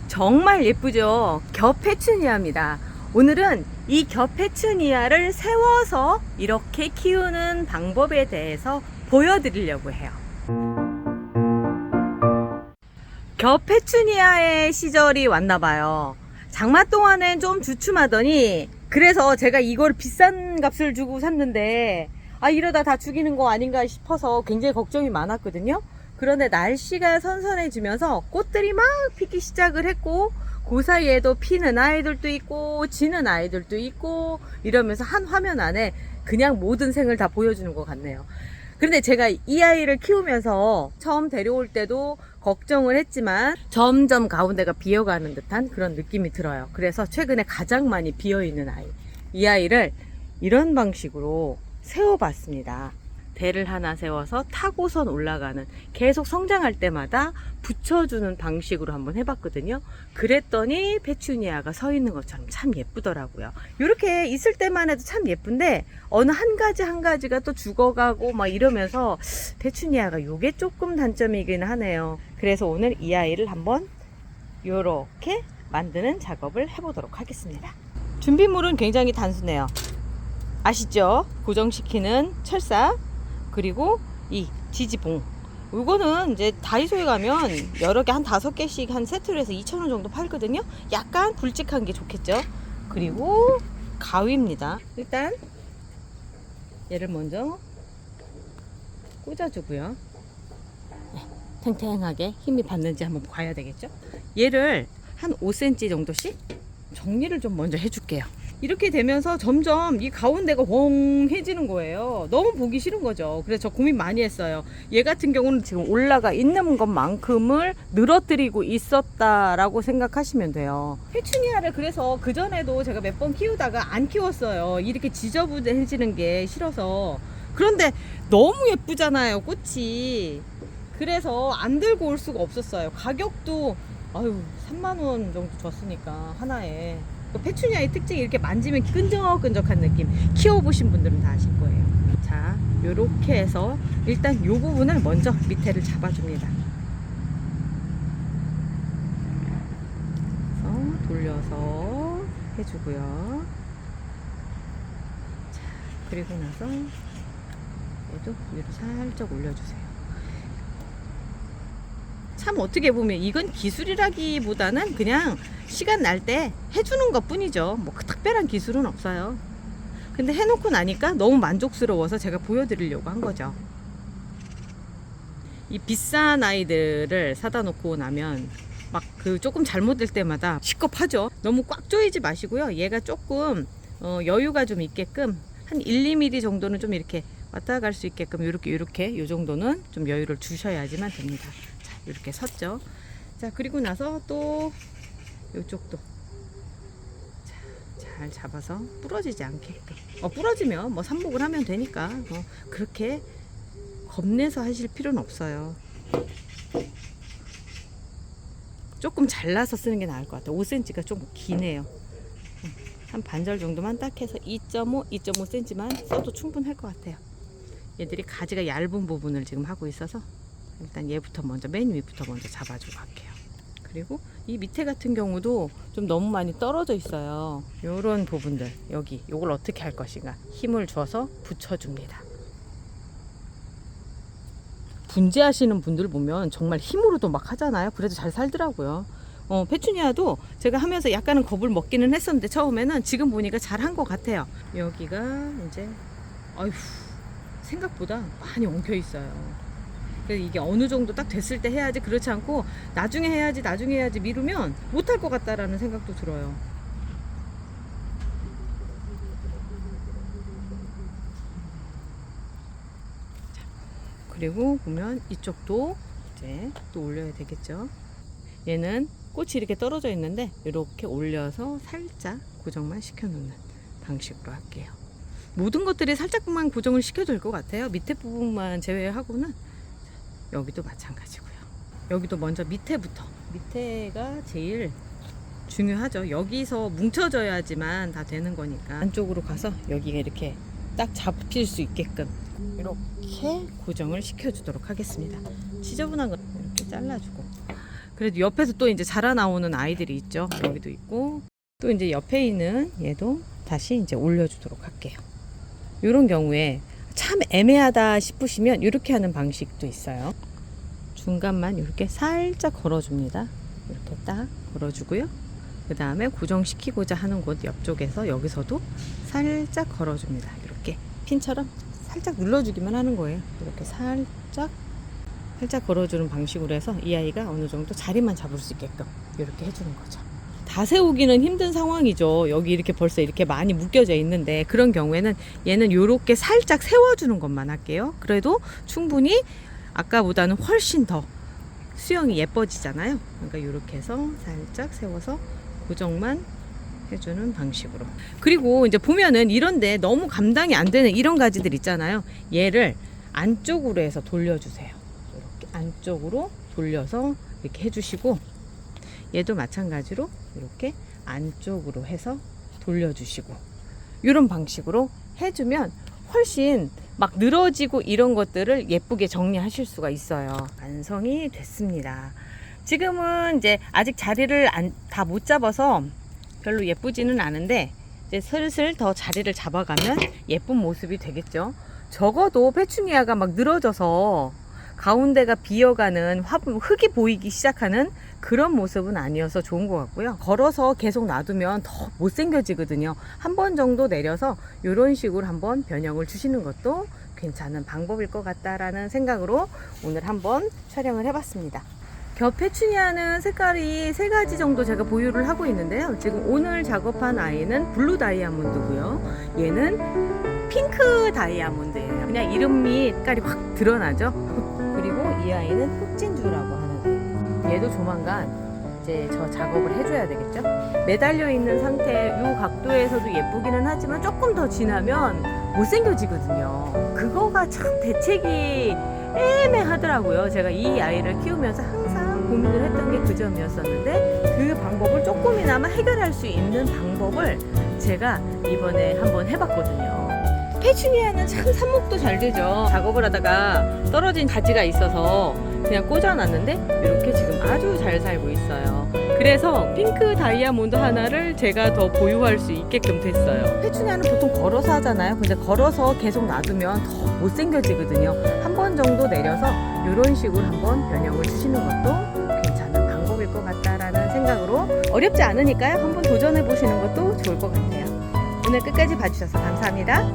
정말 예쁘죠? 겹페추니아입니다. 오늘은 이 겹페추니아를 세워서 이렇게 키우는 방법에 대해서 보여드리려고 해요. 겹페추니아의 시절이 왔나봐요. 장마 동안엔 좀 주춤하더니, 그래서 제가 이걸 비싼 값을 주고 샀는데 이러다 다 죽이는 거 아닌가 싶어서 굉장히 걱정이 많았거든요. 그런데 날씨가 선선해지면서 꽃들이 막 피기 시작을 했고, 그 사이에도 피는 아이들도 있고 지는 아이들도 있고 이러면서 한 화면 안에 그냥 모든 생을 다 보여주는 것 같네요. 그런데 제가 이 아이를 키우면서 처음 데려올 때도 걱정을 했지만 점점 가운데가 비어가는 듯한 그런 느낌이 들어요. 그래서 최근에 가장 많이 비어있는 아이, 이 아이를 이런 방식으로 세워봤습니다. 배를 하나 세워서 타고선 올라가는, 계속 성장할 때마다 붙여주는 방식으로 한번 해봤거든요. 그랬더니 페추니아가 서 있는 것처럼 참 예쁘더라고요. 이렇게 있을 때만 해도 참 예쁜데 어느 한 가지 한 가지가 또 죽어가고 막 이러면서 페추니아가 요게 조금 단점이긴 하네요. 그래서 오늘 이 아이를 한번 요렇게 만드는 작업을 해보도록 하겠습니다. 준비물은 굉장히 단순해요. 아시죠? 고정시키는 철사, 그리고 이 지지봉. 이거는 이제 다이소에 가면 여러 개 한 5개씩 한 세트로 해서 2,000원 정도 팔거든요. 약간 굵직한 게 좋겠죠. 그리고 가위입니다. 일단 얘를 먼저 꽂아주고요. 탱탱하게 힘이 받는지 한번 봐야 되겠죠. 얘를 한 5cm 정도씩 정리를 좀 먼저 해줄게요. 이렇게 되면서 점점 이 가운데가 웡해지는 거예요. 너무 보기 싫은 거죠. 그래서 저 고민 많이 했어요. 얘 같은 경우는 지금 올라가 있는 것만큼을 늘어뜨리고 있었다라고 생각하시면 돼요. 페추니아를 그래서 그전에도 제가 몇 번 키우다가 안 키웠어요. 이렇게 지저분해지는 게 싫어서. 그런데 너무 예쁘잖아요, 꽃이. 그래서 안 들고 올 수가 없었어요. 가격도 3만원 정도 줬으니까 하나에. 페추니아의 특징이 이렇게 만지면 끈적끈적한 느낌, 키워보신 분들은 다 아실 거예요. 자, 요렇게 해서 일단 요 부분을 먼저 밑에를 잡아줍니다. 그래서 돌려서 해주고요. 자, 그리고 나서 얘도 위로 살짝 올려주세요. 참 어떻게 보면 이건 기술이라기보다는 그냥 시간 날 때 해주는 것 뿐이죠. 뭐 특별한 기술은 없어요. 근데 해놓고 나니까 너무 만족스러워서 제가 보여드리려고 한 거죠. 이 비싼 아이들을 사다 놓고 나면 막 그 조금 잘못될 때마다 시겁하죠. 너무 꽉 조이지 마시고요. 얘가 조금 여유가 좀 있게끔 한 1, 2mm 정도는 좀 이렇게 왔다 갈 수 있게끔 요렇게 요 정도는 좀 여유를 주셔야지만 됩니다. 자, 이렇게 섰죠. 자, 그리고 나서 또 요쪽도 잘 잡아서 부러지지 않게끔. 부러지면 뭐 삽목을 하면 되니까 그렇게 겁내서 하실 필요는 없어요. 조금 잘라서 쓰는 게 나을 것 같아요. 5cm가 좀 기네요. 한 반절 정도만 딱 해서 2.5, 2.5cm만 써도 충분할 것 같아요. 얘들이 가지가 얇은 부분을 지금 하고 있어서 일단 얘부터 먼저, 맨 위부터 먼저 잡아주고 갈게요. 그리고 이 밑에 같은 경우도 좀 너무 많이 떨어져 있어요. 요런 부분들, 여기 요걸 어떻게 할 것인가 힘을 줘서 붙여줍니다. 분재하시는 분들 보면 정말 힘으로도 막 하잖아요. 그래도 잘 살더라고요. 페추니아도 제가 하면서 약간은 겁을 먹기는 했었는데 처음에는, 지금 보니까 잘한 것 같아요. 여기가 이제 생각보다 많이 엉켜 있어요. 그래서 이게 어느 정도 딱 됐을 때 해야지, 그렇지 않고 나중에 해야지 미루면 못할 것 같다라는 생각도 들어요. 자, 그리고 보면 이쪽도 이제 또 올려야 되겠죠. 얘는 꽃이 이렇게 떨어져 있는데 이렇게 올려서 살짝 고정만 시켜놓는 방식으로 할게요. 모든 것들이 살짝만 고정을 시켜도 될 것 같아요. 밑에 부분만 제외하고는. 여기도 마찬가지고요. 여기도 먼저 밑에가 제일 중요하죠. 여기서 뭉쳐져야지만 다 되는 거니까 안쪽으로 가서 여기가 이렇게 딱 잡힐 수 있게끔 이렇게 고정을 시켜주도록 하겠습니다. 지저분한 거 이렇게 잘라주고, 그래도 옆에서 또 이제 자라나오는 아이들이 있죠. 여기도 있고 또 이제 옆에 있는 얘도 다시 이제 올려주도록 할게요. 이런 경우에 참 애매하다 싶으시면 이렇게 하는 방식도 있어요. 중간만 이렇게 살짝 걸어줍니다. 이렇게 딱 걸어주고요. 그 다음에 고정시키고자 하는 곳 옆쪽에서 여기서도 살짝 걸어줍니다. 이렇게 핀처럼 살짝 눌러주기만 하는 거예요. 이렇게 살짝 걸어주는 방식으로 해서 이 아이가 어느 정도 자리만 잡을 수 있게끔 이렇게 해주는 거죠. 다 세우기는 힘든 상황이죠. 여기 이렇게 벌써 이렇게 많이 묶여져 있는데 그런 경우에는 얘는 이렇게 살짝 세워주는 것만 할게요. 그래도 충분히 아까보다는 훨씬 더 수영이 예뻐지잖아요. 그러니까 이렇게 해서 살짝 세워서 고정만 해주는 방식으로. 그리고 이제 보면은 이런데 너무 감당이 안 되는 이런 가지들 있잖아요. 얘를 안쪽으로 해서 돌려주세요. 이렇게 안쪽으로 돌려서 이렇게 해주시고, 얘도 마찬가지로 이렇게 안쪽으로 해서 돌려주시고, 이런 방식으로 해주면 훨씬 막 늘어지고 이런 것들을 예쁘게 정리하실 수가 있어요. 완성이 됐습니다. 지금은 이제 아직 자리를 다 못 잡아서 별로 예쁘지는 않은데 이제 슬슬 더 자리를 잡아가면 예쁜 모습이 되겠죠. 적어도 페추니아가 막 늘어져서 가운데가 비어가는 흙이 보이기 시작하는 그런 모습은 아니어서 좋은 것 같고요. 걸어서 계속 놔두면 더 못생겨지거든요. 한 번 정도 내려서 이런 식으로 한번 변형을 주시는 것도 괜찮은 방법일 것 같다라는 생각으로 오늘 한번 촬영을 해봤습니다. 겹 페추니아는 색깔이 3가지 정도 제가 보유를 하고 있는데요. 지금 오늘 작업한 아이는 블루 다이아몬드고요. 얘는 핑크 다이아몬드예요. 그냥 이름이 색깔이 확 드러나죠. 그리고 이 아이는 흑진주라고 하는 아이. 얘도 조만간 이제 저 작업을 해줘야 되겠죠. 매달려 있는 상태 이 각도에서도 예쁘기는 하지만 조금 더 지나면 못생겨지거든요. 그거가 참 대책이 애매하더라고요. 제가 이 아이를 키우면서 항상 고민을 했던 게 그 점이었었는데 그 방법을 조금이나마 해결할 수 있는 방법을 제가 이번에 한번 해봤거든요. 페추니아는 참 삽목도 잘 되죠. 작업을 하다가 떨어진 가지가 있어서 그냥 꽂아놨는데 이렇게 지금 아주 잘 살고 있어요. 그래서 핑크 다이아몬드 하나를 제가 더 보유할 수 있게끔 됐어요. 페추니아는 보통 걸어서 하잖아요. 근데 걸어서 계속 놔두면 더 못생겨지거든요. 한 번 정도 내려서 이런 식으로 한번 변형을 주시는 것도 괜찮은 방법일 것 같다라는 생각으로, 어렵지 않으니까요. 한번 도전해 보시는 것도 좋을 것 같아요. 오늘 끝까지 봐주셔서 감사합니다.